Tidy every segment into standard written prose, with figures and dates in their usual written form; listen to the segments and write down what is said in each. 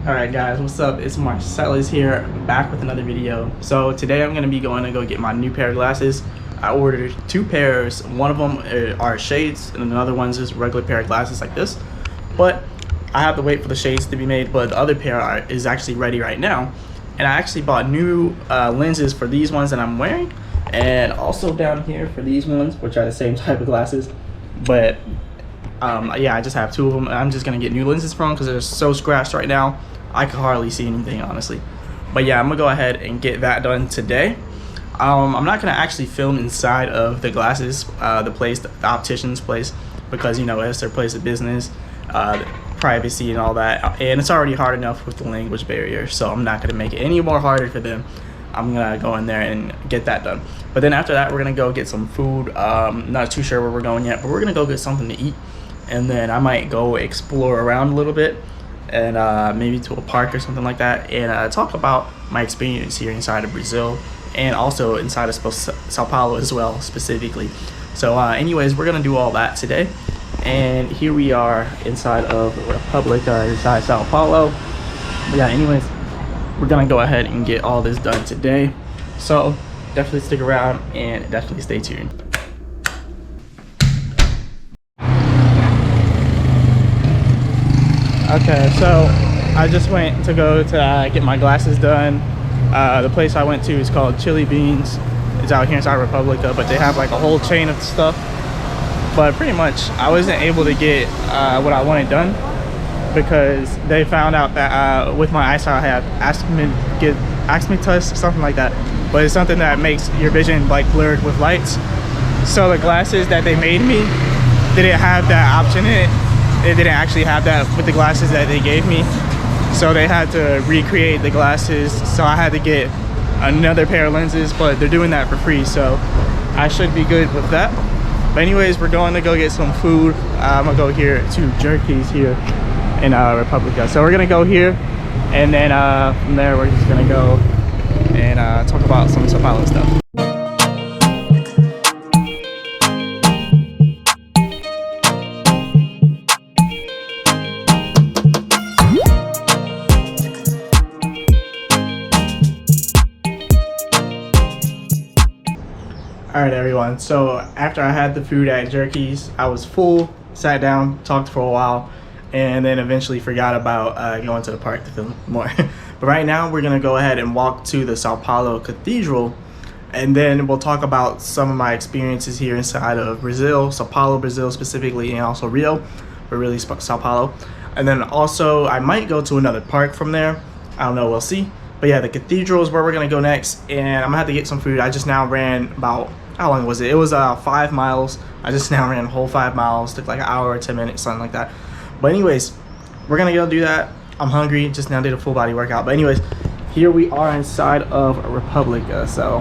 Alright guys, what's up? It's Marcellus here, back with another video. So today I'm going to be going to go get my new pair of glasses. I ordered two pairs. One of them are shades and another one's just regular pair of glasses like this. But I have to wait for the shades to be made, but the other pair is actually ready right now. And I actually bought new lenses for these ones that I'm wearing, and also down here for these ones, which are the same type of glasses. But yeah, I just have two of them. I'm just going to get new lenses from because they're so scratched right now. I can hardly see anything, honestly. But yeah, I'm gonna go ahead and get that done today. I'm not gonna actually film inside of the glasses, the place, the optician's place, because you know it's their place of business, privacy and all that, and it's already hard enough with the language barrier, so I'm not gonna make it any more harder for them. I'm gonna go in there and get that done. But then after that, we're gonna go get some food. Not too sure where we're going yet, but we're gonna go get something to eat, and then I might go explore around a little bit, and maybe to a park or something like that, and talk about my experience here inside of Brazil and also inside of Sao Paulo as well, specifically. So anyways, we're gonna do all that today, and here we are inside of Republic, inside Sao Paulo. But yeah, anyways, we're gonna go ahead and get all this done today, so definitely stick around and definitely stay tuned. Okay, so I just went to go to get my glasses done. The place I went to is called Chili Beans. It's out here inside Republica, but they have like a whole chain of stuff. But pretty much I wasn't able to get what I wanted done because they found out that with my eyesight I have astigmatism or something like that. But it's something that makes your vision like blurred with lights. So the glasses that they made me didn't have that option in it. They didn't actually have that with the glasses that they gave me, so they had to recreate the glasses, so I had to get another pair of lenses, but they're doing that for free, so I should be good with that. But anyways, we're going to go get some food. I'm gonna go here to Jerky's here in Republica, so we're gonna go here, and then from there we're just gonna go and talk about some Sao Paulo stuff. Alright everyone, so after I had the food at Jerky's, I was full, sat down, talked for a while, and then eventually forgot about going to the park to film more. But right now we're going to go ahead and walk to the Sao Paulo Cathedral, and then we'll talk about some of my experiences here inside of Brazil, Sao Paulo, Brazil specifically, and also Rio, but really Sao Paulo. And then also I might go to another park from there, I don't know, we'll see. But yeah, the cathedral is where we're going to go next, and I'm going to have to get some food. I just now ran about, how long was it? It was 5 miles. I just now ran a whole 5 miles. Took like an hour or 10 minutes, something like that. But anyways, we're gonna go do that. I'm hungry. Just now did a full body workout. But anyways, here we are inside of Republica. So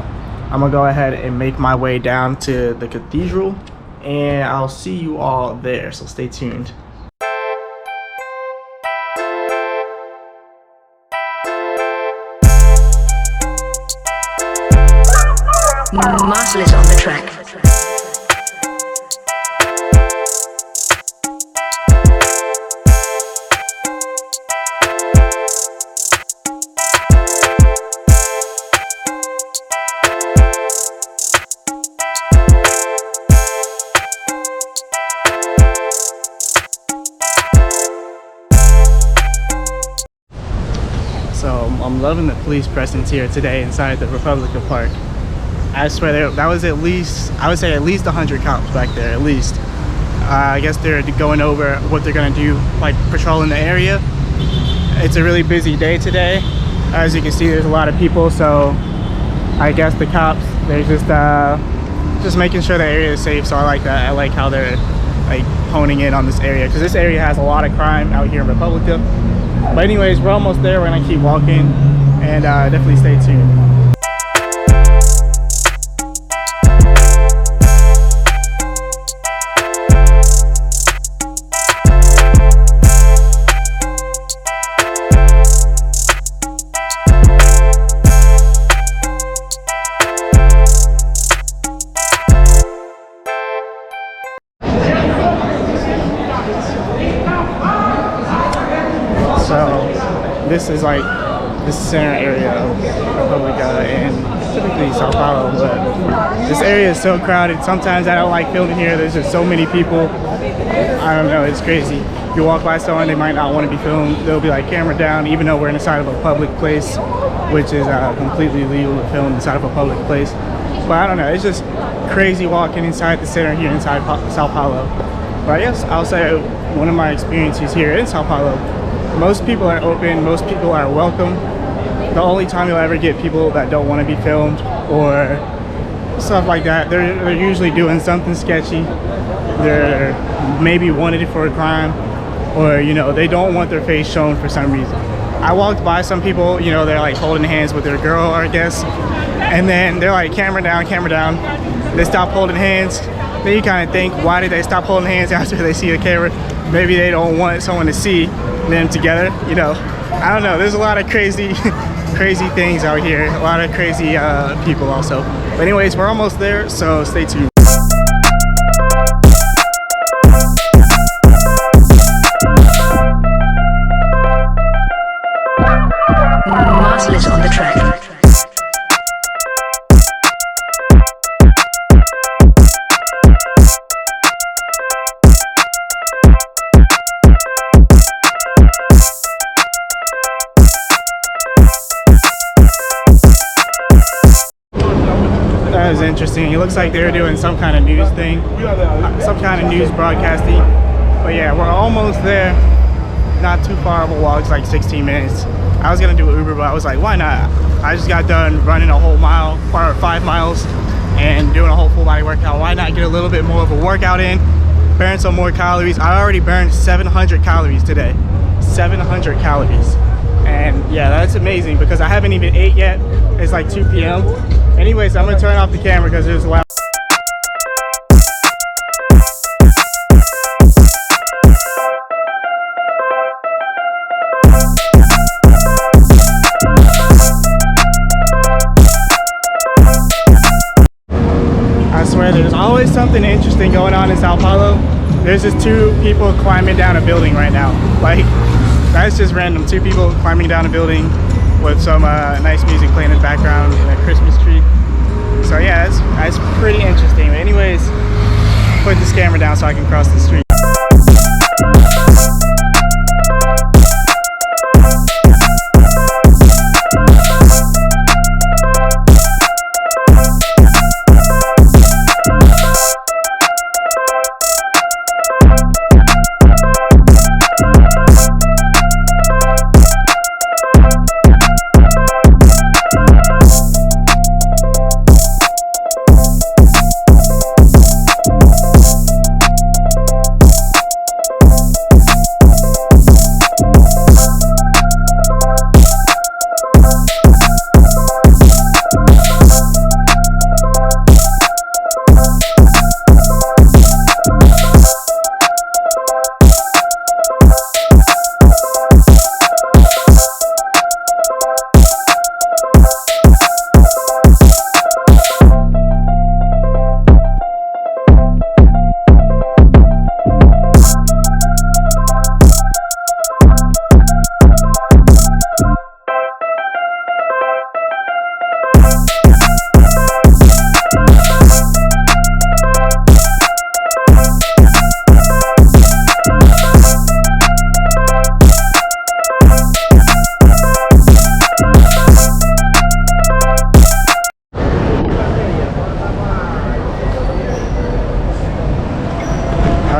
I'm gonna go ahead and make my way down to the cathedral, and I'll see you all there. So stay tuned. Marcellus on the track. So I'm loving the police presence here today inside the Republica Park. I swear that was at least, I would say at least 100 cops back there, at least. I guess they're going over what they're gonna do, like patrolling the area. It's a really busy day today. As you can see, there's a lot of people, so I guess the cops, they're just making sure the area is safe, so I like that. I like how they're like honing in on this area, because this area has a lot of crime out here in Republica. But anyways, we're almost there. We're gonna keep walking, and definitely stay tuned. So this is like the center area of Republica and typically Sao Paulo, but this area is so crowded. Sometimes I don't like filming here. There's just so many people. I don't know, it's crazy. You walk by someone, they might not want to be filmed. They'll be like, camera down, even though we're inside of a public place, which is completely legal to film inside of a public place. But I don't know, it's just crazy walking inside the center here inside Sao Paulo. But yes, I'll say one of my experiences here in Sao Paulo, most people are open, most people are welcome. The only time you'll ever get people that don't want to be filmed or stuff like that, they're usually doing something sketchy. They're maybe wanted for a crime, or you know, they don't want their face shown for some reason. I walked by some people, you know, they're like holding hands with their girl, I guess, and then they're like, camera down, camera down. They stop holding hands. Then you kind of think, why did they stop holding hands after they see the camera? Maybe they don't want someone to see them together, you know. I don't know, there's a lot of crazy crazy things out here, a lot of crazy people also. But anyways, we're almost there, so stay tuned. Marvelous on the track. That was interesting. It looks like they're doing some kind of news thing, some kind of news broadcasting. But yeah, we're almost there. Not too far of a walk, it's like 16 minutes. I was gonna do Uber, but I was like, why not? I just got done running a whole mile, or 5 miles, and doing a whole full body workout. Why not get a little bit more of a workout in, burn some more calories? I already burned 700 calories today. 700 calories. And yeah, that's amazing because I haven't even ate yet. It's like 2 p.m. Anyways, I'm gonna turn off the camera because there's loud. I swear there's always something interesting going on in Sao Paulo. There's just 2 people climbing down a building right now. Like, that's just random. 2 people climbing down a building with some nice music playing in the background and a Christmas tree. So yeah, that's pretty interesting. But anyways, put this camera down so I can cross the street.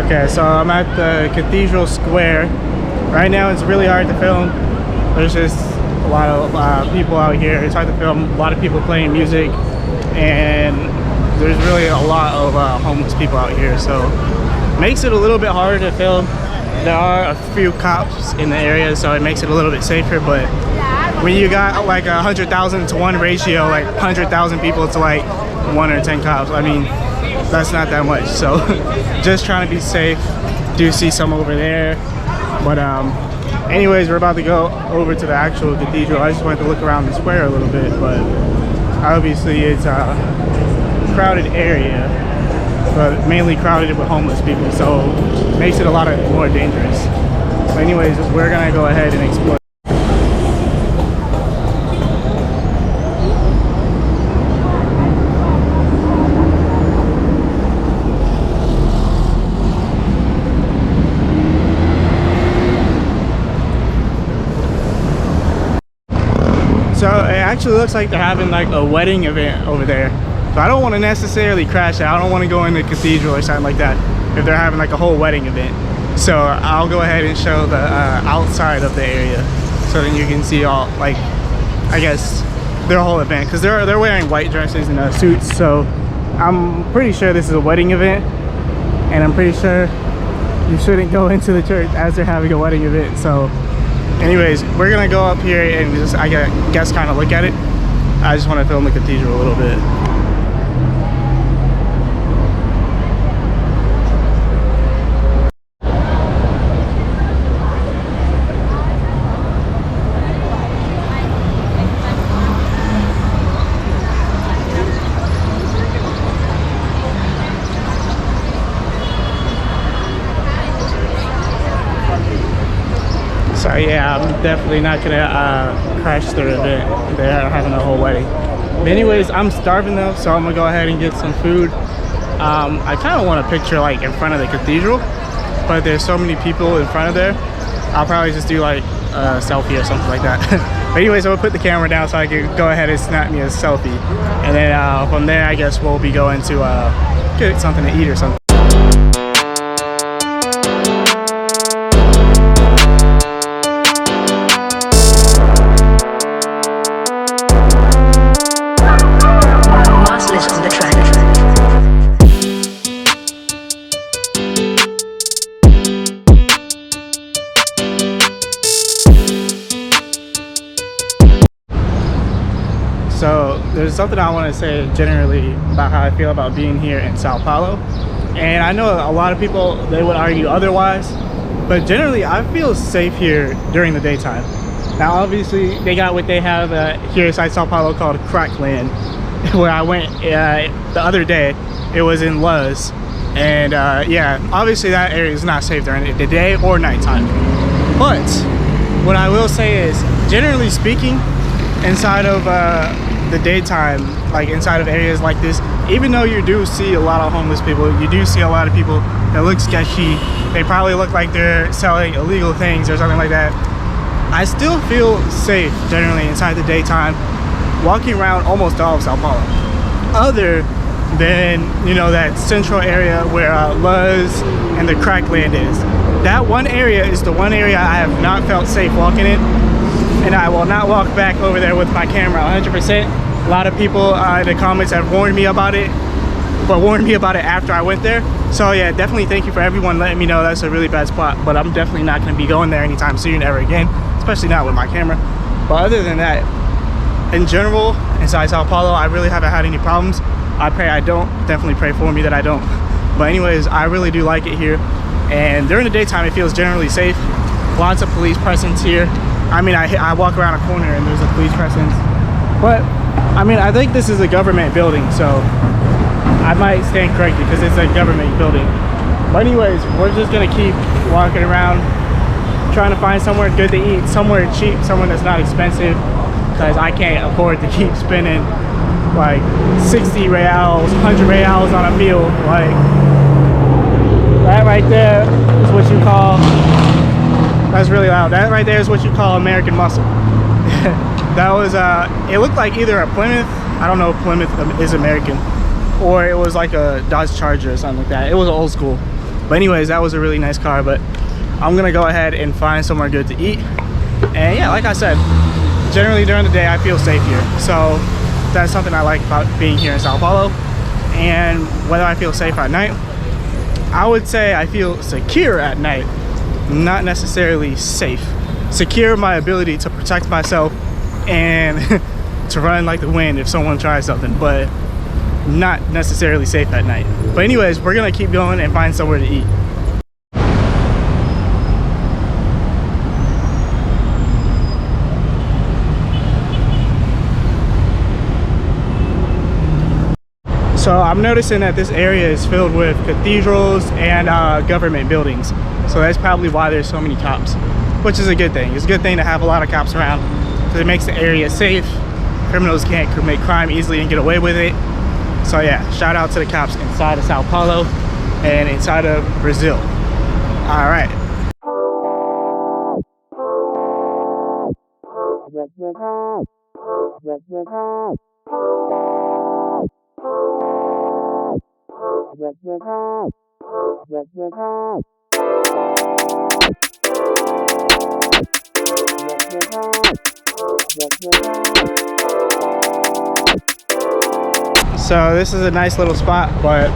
Okay, so I'm at the Cathedral Square. Right now it's really hard to film. There's just a lot of people out here. It's hard to film. A lot of people playing music, and there's really a lot of homeless people out here. So it makes it a little bit harder to film. There are a few cops in the area, so it makes it a little bit safer. But when you got like 100,000 to 1 ratio, like 100,000 people to like 1 or 10 cops, I mean, that's not that much. So just trying to be safe. Do see some over there, but anyways, we're about to go over to the actual cathedral. I just wanted to look around the square a little bit, but obviously it's a crowded area, but mainly crowded with homeless people, so it makes it a lot more dangerous. So anyways, we're gonna go ahead and explore. So it actually looks like they're having like a wedding event over there. So I don't want to necessarily crash it. I don't want to go in the cathedral or something like that if they're having like a whole wedding event. So I'll go ahead and show the outside of the area, so then you can see all, like, I guess their whole event, because they're wearing white dresses and suits. So I'm pretty sure this is a wedding event, and I'm pretty sure you shouldn't go into the church as they're having a wedding event. So anyways, we're gonna go up here and just, I guess, kind of look at it. I just want to film the cathedral a little bit. So yeah, I'm definitely not gonna crash their event. They're having a whole wedding. But anyways, I'm starving though, so I'm gonna go ahead and get some food. I kind of want a picture like in front of the cathedral, but there's so many people in front of there. I'll probably just do like a selfie or something like that. But anyways, I'm gonna put the camera down so I can go ahead and snap me a selfie, and then from there, I guess we'll be going to get something to eat or something. On the track. So there's something I want to say generally about how I feel about being here in Sao Paulo, and I know a lot of people, they would argue otherwise, but generally I feel safe here during the daytime. Now obviously they got what they have here inside Sao Paulo called Crackland, where I went the other day. It was in Luz, and yeah, obviously that area is not safe during the day or nighttime. But what I will say is, generally speaking, inside of the daytime, like inside of areas like this, even though you do see a lot of homeless people, you do see a lot of people that look sketchy, they probably look like they're selling illegal things or something like that, I still feel safe generally inside the daytime walking around almost all of Sao Paulo, other than, you know, that central area where Luz and the Crackland is. That one area is the one area I have not felt safe walking in, and I will not walk back over there with my camera 100%. A lot of people in the comments have warned me about it, but warned me about it after I went there. So yeah, definitely thank you for everyone letting me know that's a really bad spot, but I'm definitely not going to be going there anytime soon ever again, especially not with my camera. But other than that, in general, inside Sao Paulo, I really haven't had any problems. I pray I don't. Definitely pray for me that I don't. But anyways, I really do like it here, and during the daytime it feels generally safe. Lots of police presence here. I mean, I walk around a corner and there's a police presence, but I mean, I think this is a government building, so I might stand corrected because it's a government building. But anyways, we're just gonna keep walking around, trying to find somewhere good to eat, somewhere cheap, somewhere that's not expensive, because I can't afford to keep spending like 60 reals, 100 reals on a meal. Like, that right there is what you call, that's really loud, that right there is what you call American muscle. That was, it looked like either a Plymouth, I don't know if Plymouth is American, or it was like a Dodge Charger or something like that. It was old school. But anyways, that was a really nice car. But I'm gonna go ahead and find somewhere good to eat. And yeah, like I said, generally during the day I feel safe here. So that's something I like about being here in Sao Paulo. And whether I feel safe at night, I would say I feel secure at night, not necessarily safe. Secure my ability to protect myself and to run like the wind if someone tries something, but not necessarily safe at night. But anyways, we're gonna keep going and find somewhere to eat. So I'm noticing that this area is filled with cathedrals and government buildings. So that's probably why there's so many cops, which is a good thing. It's a good thing to have a lot of cops around, because it makes the area safe. Criminals can't commit crime easily and get away with it. So yeah, shout out to the cops inside of Sao Paulo and inside of Brazil. All right. So this is a nice little spot, but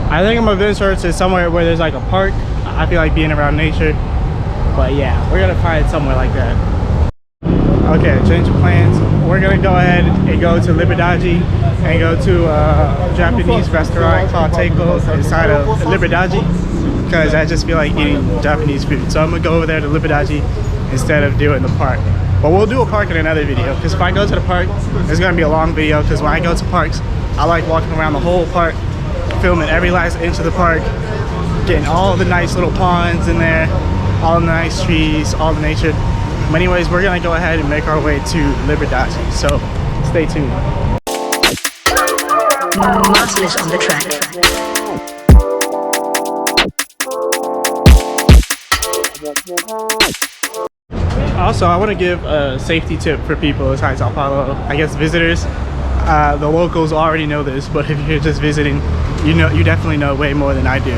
I think I'm gonna venture to somewhere where there's like a park. I feel like being around nature, but yeah, we're gonna find somewhere like that. Okay, change of plans. We're gonna go ahead and go to Liberdade and go to a Japanese restaurant called Taiko inside of Liberdade, because I just feel like eating Japanese food. So I'm gonna go over there to Liberdade instead of doing the park. But we'll do a park in another video, because if I go to the park, it's gonna be a long video, because when I go to parks, I like walking around the whole park, filming every last inch of the park, getting all the nice little ponds in there, all the nice trees, all the nature. But anyways, we're gonna go ahead and make our way to Liberdade, so stay tuned. Masters on the track. Also, I want to give a safety tip for people inside Sao Paulo. I guess visitors, the locals already know this, but if you're just visiting, you definitely know way more than I do.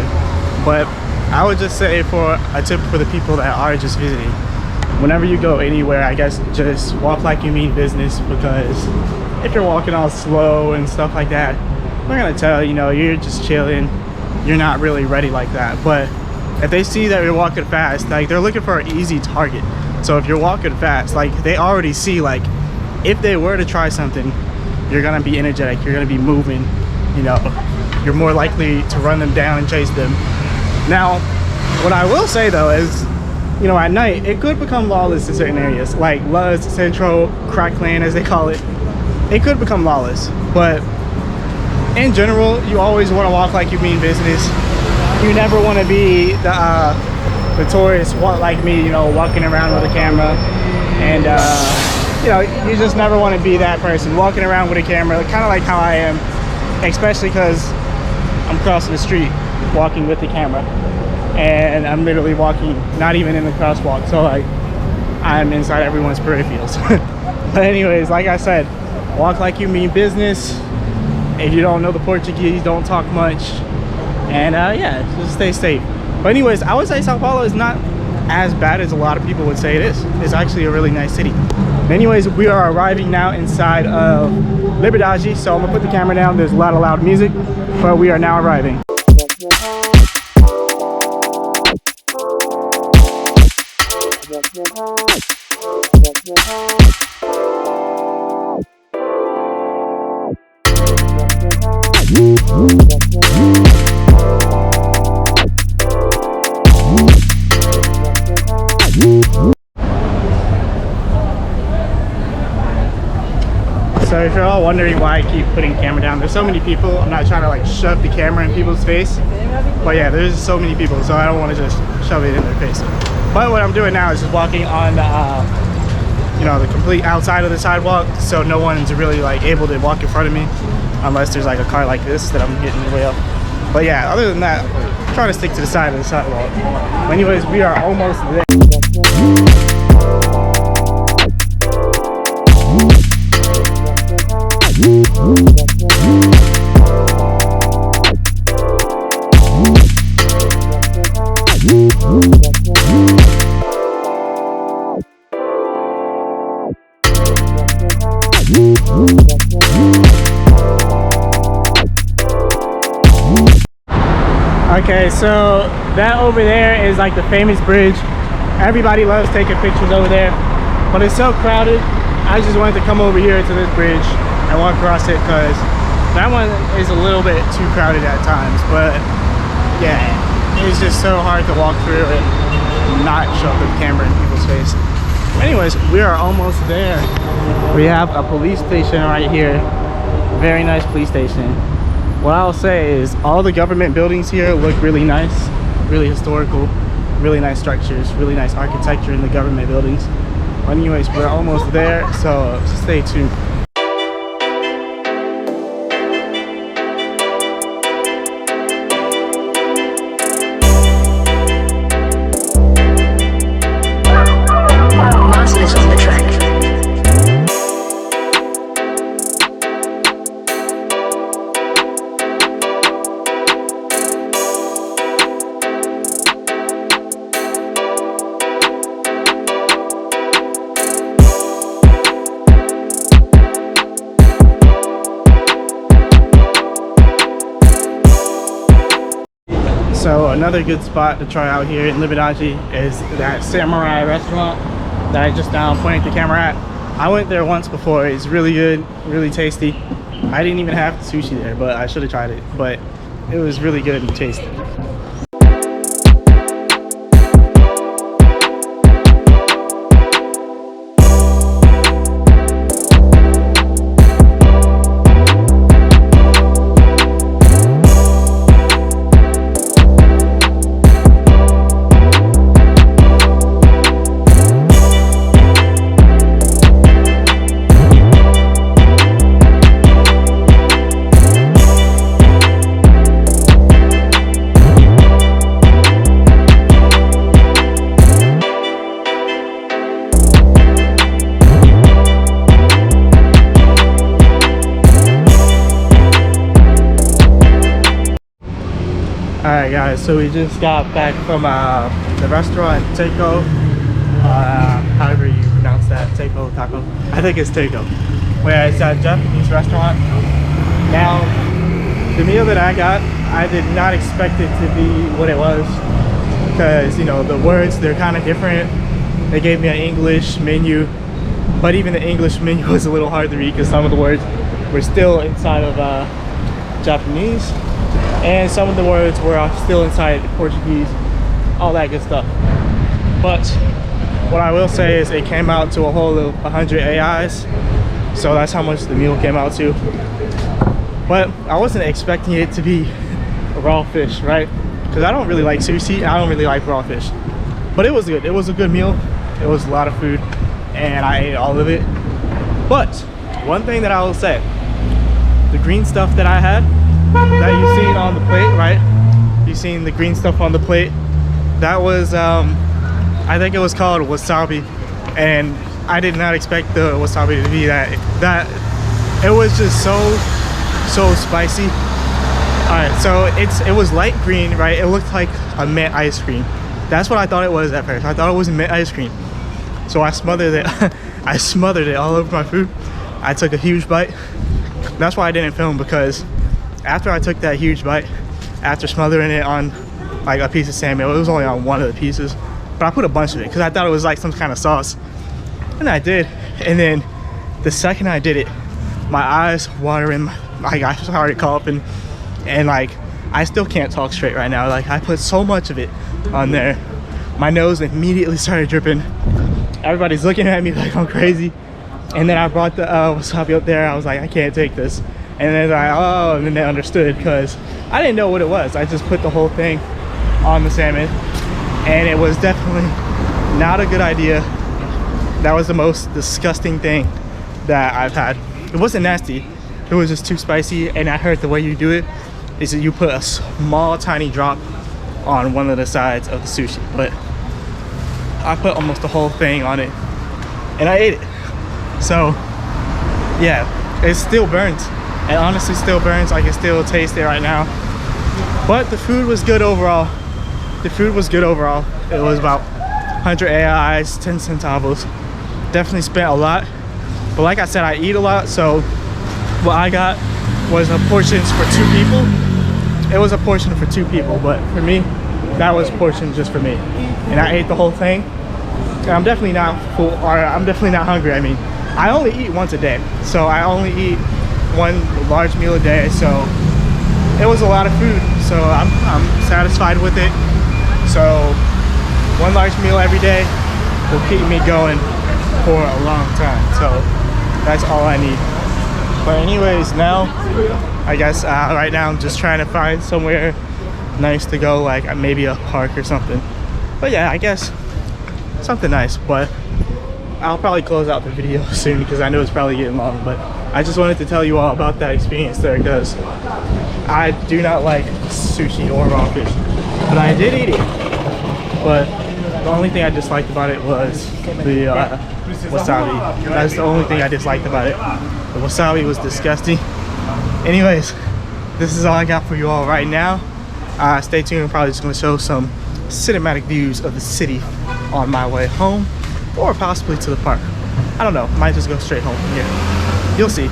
But I would just say, for a tip for the people that are just visiting, whenever you go anywhere, I guess just walk like you mean business, because if you're walking all slow and stuff like that, they're gonna tell you're just chilling, you're not really ready like that. But if they see that you're walking fast, like, they're looking for an easy target. So if you're walking fast, like, they already see, like, if they were to try something, you're gonna be energetic, you're gonna be moving, you're more likely to run them down and chase them. Now, what I will say though is, at night, it could become lawless in certain areas, like Luz, Central, Crackland as they call it. It could become lawless, but in general, you always want to walk like you mean business. You never want to be the tourist like me, walking around with a camera, and you just never want to be that person walking around with a camera, kind of like how I am, especially because I'm crossing the street walking with the camera, and I'm literally walking not even in the crosswalk, so like I'm inside everyone's peripherals. But anyways, like I said, walk like you mean business. If you don't know the Portuguese, don't talk much, and yeah, just stay safe. But anyways, I would say Sao Paulo is not as bad as a lot of people would say it is. It's actually a really nice city. Anyways, we are arriving now inside of Liberdade, so I'm gonna put the camera down. There's a lot of loud music, but we are now arriving. So if you're all wondering why I keep putting the camera down, there's so many people. I'm not trying to like shove the camera in people's face, but yeah, there's so many people, so I don't want to just shove it in their face. But what I'm doing now is just walking on the complete outside of the sidewalk, so no one's really like able to walk in front of me unless there's like a car like this that I'm getting in the way of. But yeah, other than that, I'm trying to stick to the side of the sidewalk. Anyways, we are almost there. Okay, so that over there is like the famous bridge. Everybody loves taking pictures over there, but it's so crowded. I just wanted to come over here to this bridge and walk across it, because that one is a little bit too crowded at times. But yeah, it's just so hard to walk through it and not shove the camera in people's face. Anyways, we are almost there. We have a police station right here. Very nice police station. What I'll say is all the government buildings here look really nice, really historical, really nice structures, really nice architecture in the government buildings. But anyways, we're almost there, so stay tuned. Masters on the track. So another good spot to try out here in Liberace is that samurai restaurant that I just now pointed the camera at. I went there once before. It's really good, really tasty. I didn't even have sushi there, but I should have tried it. But it was really good and tasty. Alright guys, so we just got back from the restaurant Teiko, however you pronounce that, Teiko Taco. I think it's Teiko, where it's a Japanese restaurant. Now, the meal that I got, I did not expect it to be what it was, because you know, the words, they're kind of different. They gave me an English menu, but even the English menu was a little hard to read because some of the words were still inside of Japanese. And some of the words were still inside Portuguese, all that good stuff. But what I will say is it came out to a whole of 100 AIs, so that's how much the meal came out to. But I wasn't expecting it to be raw fish, right? Because I don't really like sushi, I don't really like raw fish. But it was good, it was a good meal, it was a lot of food, and I ate all of it. But one thing that I will say, the green stuff that I had, that you've seen on the plate, right? You've seen the green stuff on the plate. That was, I think it was called wasabi, and I did not expect the wasabi to be that. It was just so spicy. All right, so it was light green, right? It looked like a mint ice cream. That's what I thought it was at first. I thought it was mint ice cream. So I smothered it. I smothered it all over my food. I took a huge bite. That's why I didn't film, because after I took that huge bite, after smothering it on like a piece of salmon, it was only on one of the pieces, but I put a bunch of it because I thought it was like some kind of sauce, and I did. And then the second I did it, my eyes watering, like I started coughing, and like I still can't talk straight right now. Like I put so much of it on there, my nose immediately started dripping. Everybody's looking at me like I'm crazy. And then I brought the wasabi up there. I was like, I can't take this. And then I, oh, and then they understood, because I didn't know what it was. I just put the whole thing on the salmon, and it was definitely not a good idea. That was the most disgusting thing that I've had. It wasn't nasty, it was just too spicy. And I heard the way you do it is that you put a small tiny drop on one of the sides of the sushi, but I put almost the whole thing on it and I ate it. So yeah, it still burns. It honestly still burns. I can still taste it right now. But the food was good overall. The food was good overall. It was about 100 AIs, 10 centavos. Definitely spent a lot. But like I said, I eat a lot, so what I got was a portions for 2 people. It was a portion for 2 people, but for me, that was a portion just for me. And I ate the whole thing. And I'm definitely not full, or I'm definitely not hungry. I mean, I only eat once a day, so I only eat 1 large meal a day, so it was a lot of food, so I'm satisfied with it. So 1 large meal every day will keep me going for a long time, so that's all I need. But anyways, now I guess right now I'm just trying to find somewhere nice to go, like maybe a park or something. But yeah, I guess something nice. But I'll probably close out the video soon because I know it's probably getting long. But I just wanted to tell you all about that experience there, because I do not like sushi or raw fish, but I did eat it. But the only thing I disliked about it was the wasabi. That's the only thing I disliked about it. The wasabi was disgusting. Anyways, this is all I got for you all right now. Stay tuned. I'm probably just going to show some cinematic views of the city on my way home, or possibly to the park. I don't know. Might just go straight home from here. You'll see.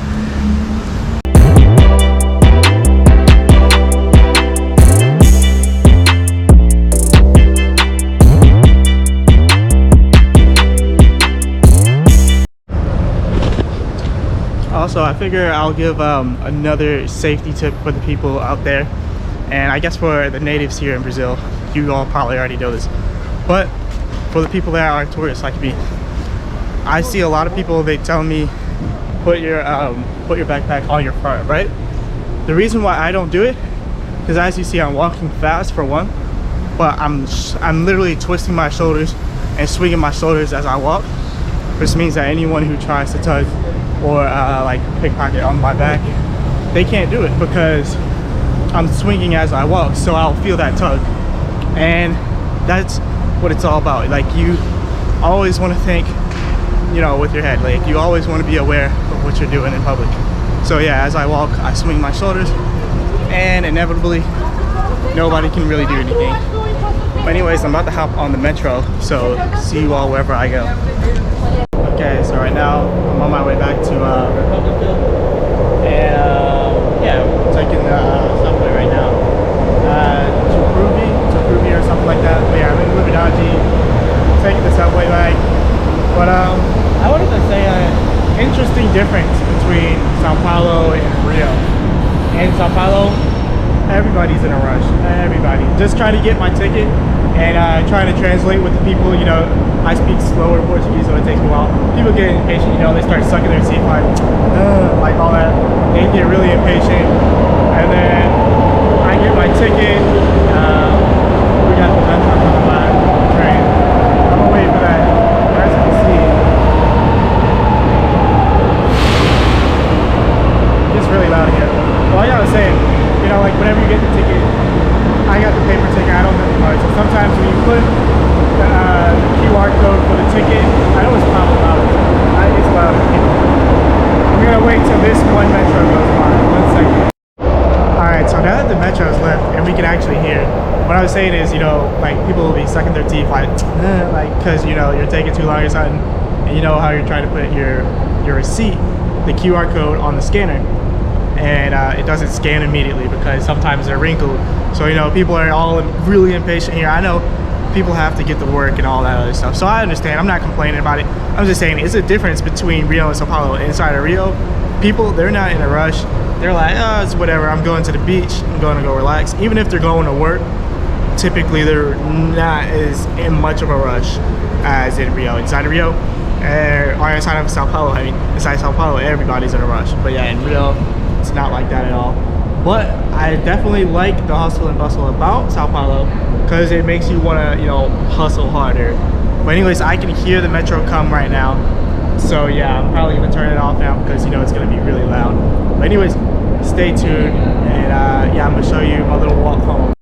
Also, I figure I'll give another safety tip for the people out there, and I guess for the natives here in Brazil, you all probably already know this, but for the people that are tourists like me, I see a lot of people, they tell me put your backpack on your front, right? The reason why I don't do it, because as you see, I'm walking fast for one, but I'm literally twisting my shoulders and swinging my shoulders as I walk, which means that anyone who tries to tug or like pickpocket on my back, they can't do it because I'm swinging as I walk, so I'll feel that tug. And that's what it's all about. Like, you always want to think, you know, with your head, like you always want to be aware of what you're doing in public. So yeah, as I walk, I swing my shoulders, and inevitably nobody can really do anything. But anyways, I'm about to hop on the metro, so see you all wherever I go. Okay, so right now I'm on my way back to Republicville, and yeah, I'm taking the subway right now to Pruvi or something like that. But yeah, I'm in Liberdade, taking the subway back. But I wanted to say an interesting difference between Sao Paulo and Rio. In Sao Paulo, everybody's in a rush. Everybody just trying to get my ticket and trying to translate with the people. You know, I speak slower Portuguese, so it takes me a while. People get impatient. You know, they start sucking their teeth like all that. They get really impatient, and then I get my ticket. We got the metro coming by, train. I'm gonna wait for that. As you can see, it's really loud here. Well, like I was saying, you know, like whenever you get the ticket, I got the paper ticket, I don't have the card. So sometimes when you put the QR code for the ticket, I know it's probably loud. It's loud. I'm gonna wait till this one metro goes by. 1 second. Alright, so now that the metro is left and we can actually hear, what I was saying is, you know, like people will be sucking their teeth like because, you know, you're taking too long or something, and you know how you're trying to put your receipt, the QR code on the scanner, and it doesn't scan immediately because sometimes they're wrinkled. So, you know, people are all really impatient here. I know people have to get to work and all that other stuff, so I understand. I'm not complaining about it. I'm just saying it's a difference between Rio and Sao Paulo. Inside of Rio, people, they're not in a rush. They're like, oh, it's whatever, I'm going to the beach, I'm going to go relax. Even if they're going to work, typically they're not as in much of a rush as in Rio. Inside of Rio, or inside of Sao Paulo, I mean, inside Sao Paulo, everybody's in a rush. But yeah, in Rio, it's not like that at all. But I definitely like the hustle and bustle about Sao Paulo because it makes you want to, you know, hustle harder. But anyways, I can hear the metro come right now. So yeah, I'm probably going to turn it off now because, you know, it's going to be really loud. But anyways, stay tuned, and yeah, I'm going to show you my little walk home.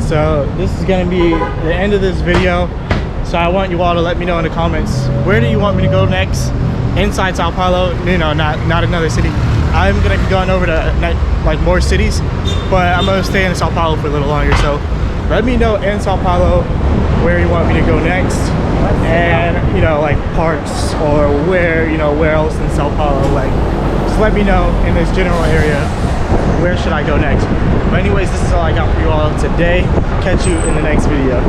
So this is going to be the end of this video. So I want you all to let me know in the comments, where do you want me to go next? inside Sao Paulo, you know, not another city. I'm gonna be going over to like more cities, but I'm gonna stay in Sao Paulo for a little longer. So let me know in Sao Paulo where you want me to go next, and you know, like parks or where, you know, where else in Sao Paulo. Like, just let me know in this general area where should I go next. But anyways, this is all I got for you all today. Catch you in the next video.